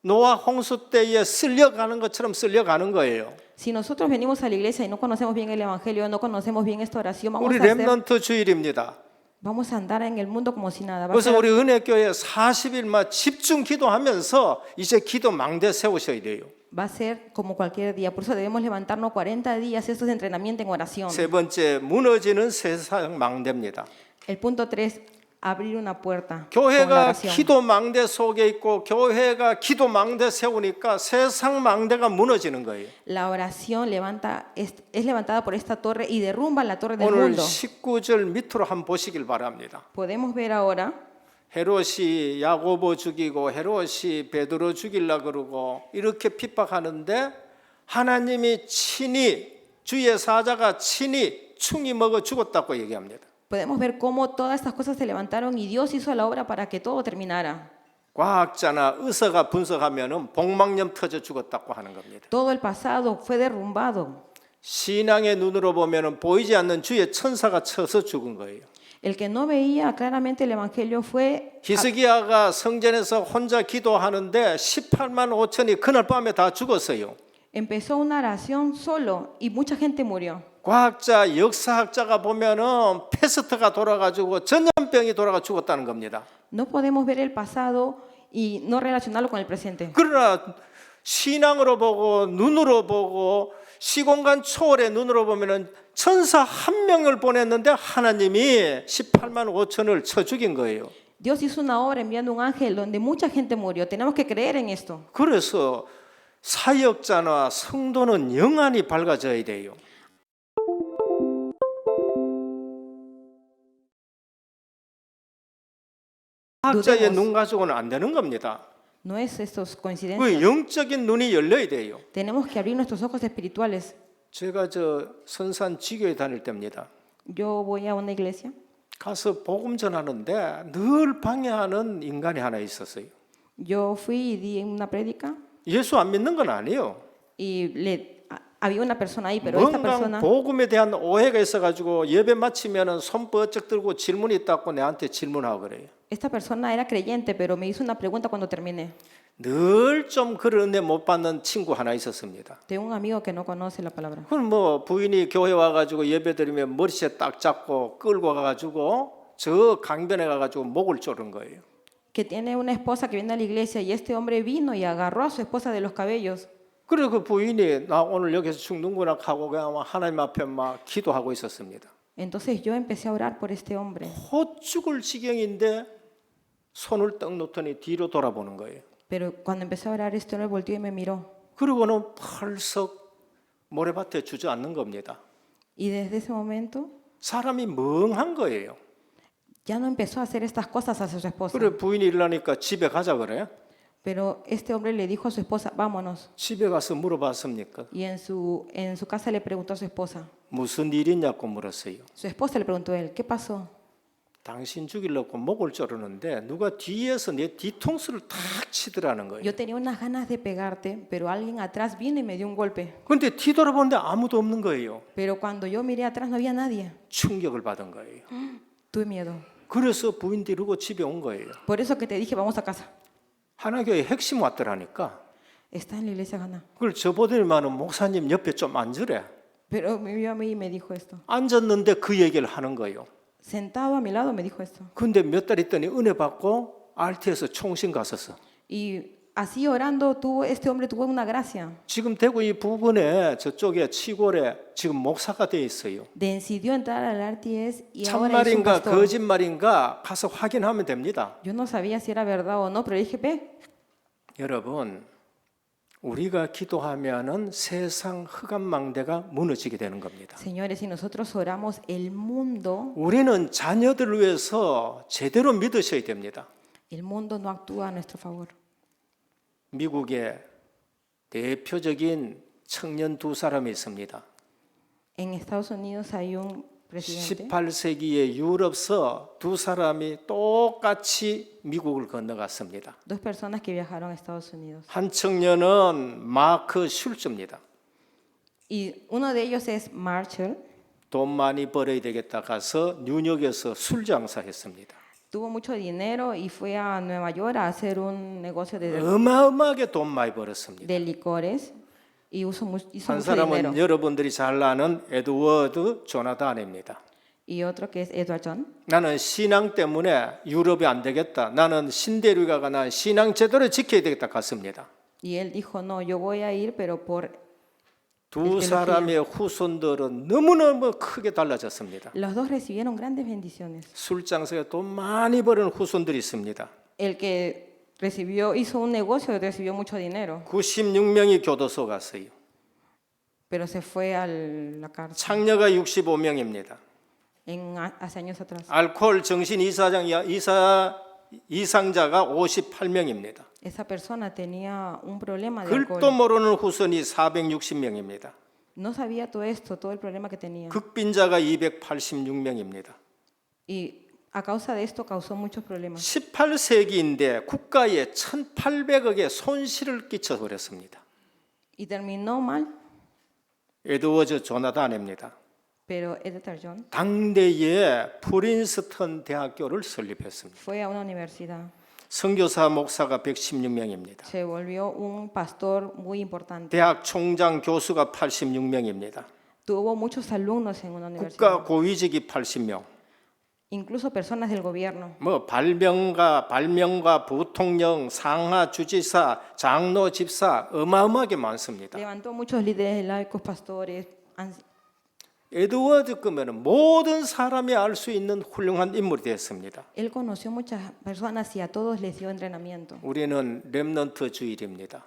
노아 홍수 때에 쓸려가는 것처럼 쓸려가는 거예요. Si nosotros venimos a la iglesia y no conocemos bien el evangelio, no conocemos bien esta oración, 우리 렘넌트 주일입니다. vamos a andar en el mundo como si nada. Va a 그래서 ser- 우리 은혜교회 40일만 집중 기도하면서 이제 기도 망대 세우셔야 돼요. va a ser como cualquier día. Por eso debemos levantarnos 40 días estos de entrenamiento en oración. 세 번째, 무너지는 세상 망대입니다. El punto 3, abrir una puerta con la 교회가 oración. 기도 망대 속에 있고 교회가 기도 망대 세우니까 세상 망대가 무너지는 거예요. La oración es levantada por esta torre y derrumba la torre del 오늘 mundo. 19절 밑으로 한번 보시길 바랍니다. Podemos ver ahora 헤롯이 야고보 죽이고 헤롯이 베드로 죽이려 그러고 이렇게 핍박하는데 하나님이 친히 주의 사자가 친히 충이 먹어 죽었다고 얘기합니다. podemos ver cómo todas estas cosas se levantaron y Dios hizo la obra para que todo terminara. 과학자나 의사가 분석하면은 복막염 터져 죽었다고 하는 겁니다. Todo el pasado fue derrumbado. 신앙의 눈으로 보면은 보이지 않는 주의 천사가 쳐서 죽은 거예요. El que no veía claramente el evangelio fue 히스기야가 성전에서 혼자 기도하는데 18만 5천이 그날 밤에 다 죽었어요. empezó una oración solo y mucha gente murió. 과학자, 역사학자가 보면은 패스트가 돌아가지고 전염병이 돌아가 죽었다는 겁니다. No podemos ver el pasado y no relacionarlo con el presente. 그러나 신앙으로 보고 눈으로 보고 시공간 초월의 눈으로 보면은 천사 한 명을 보냈는데 하나님이 18만 5천을 쳐 죽인 거예요. Dios hizo una obra enviando un ángel donde mucha gente murió. Tenemos que creer en esto. 그래서 사역자나 성도는 영안이 밝아져야 돼요. 과학자의 눈 가지고는 안 되는 겁니다. No es esto 그 coincidencia. 영적인 눈이 열려야 돼요. Tenemos que abrir nuestros ojos espirituales. 제가 저 선산 지교에 다닐 때입니다. Yo voy a una iglesia 가서 복음 전하는데 늘 방해하는 인간이 하나 있었어요. Yo fui y di una prédica 예수 안 믿는 건 아니에요. y había una persona ahí, pero esta 뭔가 persona, 복음에 대한 오해가 있어가지고 예배 마치면은 손 뻗쩍 들고 질문이 있다고 내한테 질문하고 그래요. esta persona era creyente, pero me hizo una pregunta cuando terminé. 늘 좀 그런 은혜 못 받는 친구 하나 있었습니다. Tengo un amigo que no conoce la palabra. 그럼 뭐 부인이 교회 와가지고 예배 드리면 머리채 딱 잡고 끌고 가가지고 저 강변에 가가지고 목을 조른 거예요. Que tiene una esposa que viene a la iglesia y este hombre vino y agarró a su esposa de los cabellos. 그래 그 부인이 나 오늘 여기서 죽는구나 하고 그냥 하나님 앞에 막 기도하고 있었습니다. Entonces yo empecé a orar por este hombre. 곧 죽을 지경인데 손을 떡 놓더니 뒤로 돌아보는 거예요. Pero cuando empecé a orar, este hombre volteó y me miró. 그러고는 펄썩 모래밭에 주저앉는 겁니다. Y desde ese momento 사람이 멍한 거예요. ya no empezó a hacer estas cosas hacia su esposa. 그래 부인이 일어나니까 집에 가자 그래. Pero este hombre le dijo a su esposa, vámonos. 집에 가서 물어봤습니까? Y en su casa le preguntó a su esposa. 무슨 일 있냐고 물었어요. Su esposa le preguntó a él, ¿qué pasó? 당신 죽이려고 목을 조르는데 누가 뒤에서 내 뒤통수를 탁 치더라는 거예요. Yo tenía unas ganas de pegarte, pero alguien atrás vino y me dio un golpe. 근데 뒤돌아보는데 아무도 없는 거예요. Pero cuando yo miré atrás no había nadie. 충격을 받은 거예요. Tuve miedo. 그래서 부인 데리고 집에 온 거예요. Por eso que te dije, vamos a casa. 하나교회 핵심 왔더라니까. Está en la iglesia Gana. 그걸 저보더니만은 목사님 옆에 좀 앉으래. Pero me vio a mí y me dijo esto. 앉았는데 그 얘기를 하는 거예요. Sentado a mi lado me dijo esto. 근데 몇 달 있더니 은혜 받고 RT에서 총신 갔었어. Y así orando, este hombre tuvo una gracia. 지금 대구 이 부근에 저쪽에 치골에 지금 목사가 돼 있어요. Decidió entrar al RTS y ahora es un 참말인가 pastor. 거짓말인가 가서 확인하면 됩니다. Yo no sabía si era verdad o no, pero dije, ve, 여러분, 우리가 기도하면은 세상 흑암망대가 무너지게 되는 겁니다. señores, si nosotros oramos, el mundo 우리는 자녀들을 위해서 제대로 믿으셔야 됩니다. no actúa a nuestro favor. 미국에 대표적인 청년 두 사람이 있습니다. En Estados Unidos hay un presidente, 18세기의 유럽서 두 사람이 똑같이 미국을 건너갔습니다. dos personas que viajaron a Estados Unidos. 한 청년은 마크 슐츠입니다. Y uno de ellos es Marshall. 돈 많이 벌어야 되겠다 가서 뉴욕에서 술 장사했습니다. Tuvo mucho dinero y fue a Nueva York a hacer un negocio 어마어마하게 돈 많이 벌었습니다. de licores y hizo 한 mucho 사람은 dinero. 여러분들이 잘 아는 에드워드 조나단입니다. Y otro que es Edward John. 나는 신앙 때문에 유럽이 안 되겠다. 나는 신대륙가가 난 신앙 제도를 지켜야 되겠다 갔습니다. Y él dijo, no, yo voy a ir, pero por... 두 사람의 후손들은 너무너무 크게 달라졌습니다. Los dos recibieron grandes bendiciones. 술장사에 돈 많이 버는 후손들이 있습니다. El que hizo un negocio y recibió mucho dinero, 96명이 교도소 갔어요. pero se fue a la cárcel 창녀가 65명입니다. hace años atrás. 알코올 정신 이상자가 58명입니다. Esa persona tenía un problema de 글도 alcohol. 모르는 후손이 460명입니다. No sabía todo esto, todo el problema que tenía. 극빈자가 286명입니다. Y a causa de esto causó muchos problemas. 18세기인데 국가에 1,800억의 손실을 끼쳐버렸습니다. Y terminó mal, 에드워드 조나단입니다. pero Edward John 당대에 프린스턴 대학교를 설립했습니다. fue a una universidad. 선교사 목사가 116명입니다. Se volvió un pastor muy importante. 대학 총장 교수가 86명입니다. Tuvo muchos alumnos en una 국가 universidad, 고위직이 80명. incluso personas del gobierno. 뭐 발명가, 부통령, 상하 주지사, 장로 집사 어마어마하게 많습니다. Levantó muchos líderes laicos, pastores. 에드워드 끄면은 모든 사람이 알 수 있는 훌륭한 인물이 되었습니다. Él conoció muchas personas y a todos les dio entrenamiento. 우리는 렘넌트 주일입니다.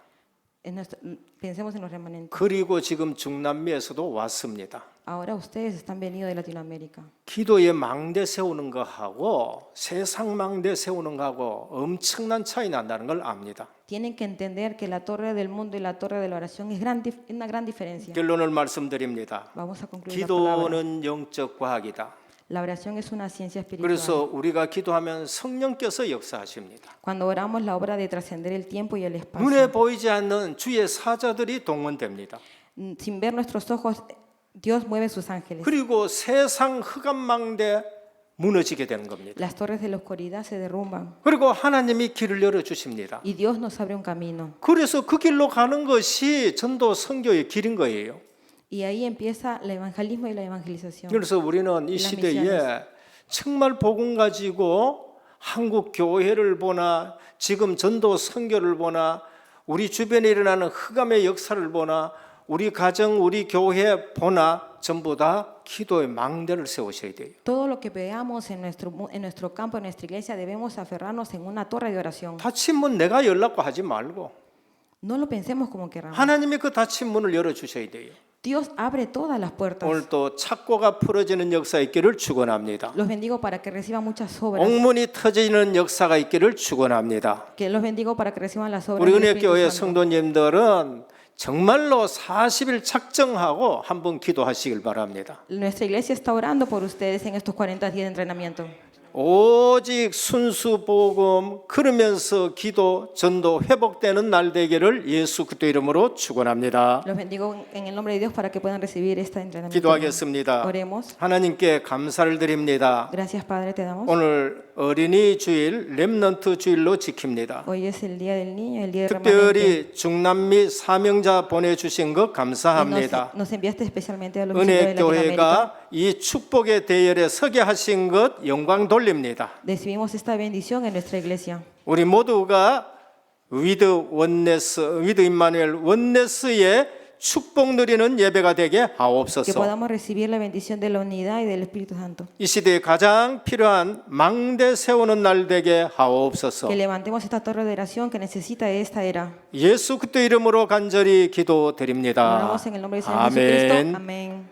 Pensemos en los remanentes. 그리고 지금 중남미에서도 왔습니다. Ahora ustedes están venidos de Latinoamérica. 기도에 망대 세우는 거하고 세상 망대 세우는 거하고 엄청난 차이 난다는 걸 압니다. Tienen que entender que la torre del mundo y la torre de la oración es una gran diferencia. 결론을 말씀드립니다. Vamos a concluir la palabra. 기도는 영적 과학이다. La oración es una ciencia espiritual. 그래서 우리가 기도하면 성령께서 역사하십니다. Cuando oramos, la obra de trascender el tiempo y el espacio. 눈에 보이지 않는 주의 사자들이 동원됩니다. Sin ver nuestros ojos, Dios mueve sus ángeles. 그리고 세상 흑암망대 무너지게 되는 겁니다. Las torres de la oscuridad se derrumban 그리고 하나님이 길을 열어 주십니다. y Dios nos abre un camino. 그래서 그 길로 가는 것이 전도 선교의 길인 거예요. Y ahí empieza el evangelismo y la evangelización. 그래서 우리는 이 시대에 정말 복음 가지고 한국 교회를 보나 지금 전도 선교를 보나 우리 주변에 일어나는 흑암의 역사를 보나 우리 가정, 우리 교회 보나 전부 다 기도의 망대를 세우셔야 돼요. Todo lo que veamos en nuestro campo, en nuestra iglesia, debemos aferrarnos en una torre de oración. 닫힌 문 내가 열라고 하지 말고 No lo pensemos como queramos. 하나님이 그 닫힌 문을 열어주셔야 돼요. Dios abre todas las puertas. 오늘 또 착고가 풀어지는 역사 있기를 축원합니다. Los bendigo para que reciban muchas obras. 옥문이 터지는 역사가 있기를 축원합니다. Que los bendigo para que reciban las obras 우리 del Espíritu 은혜교회 Santo. 성도님들은 정말로 40일 작정하고 한번 기도하시길 바랍니다. Nuestra iglesia está orando por ustedes en estos 40 días de entrenamiento. 오직 순수 복음 그러면서 기도 전도 회복되는 날 되기를 예수 그리스도 이름으로 축원합니다. Los bendigo en el nombre de Dios para que puedan recibir este entrenamiento. 기도하겠습니다. Oremos. 하나님께 감사를 드립니다. Gracias, Padre, te damos. 오늘 어린이 주일 렘넌트 주일로 지킵니다. Hoy es el día del niño, el día del remanente. 특별히 중남미 사명자 보내주신 것 Y 감사합니다. nos enviaste especialmente a los misioneros de Latinoamérica. 은혜교회가 이 축복의 대열에 서게 하신 것 영광 돌립니다. Recibimos esta bendición en nuestra iglesia. 우리 모두가 위드 임마누엘 원네스의 축복 누리는 예배가 되게 Que 하옵소서. podamos recibir la bendición de la unidad y del Espíritu Santo. 이 시대에 가장 필요한 망대 세우는 날 되게 하옵소서. Que levantemos esta torre de oración que necesita esta era. 예수 그리스도 이름으로 간절히 기도드립니다. Oramos en el nombre del Señor Jesucristo. 아멘. Amén.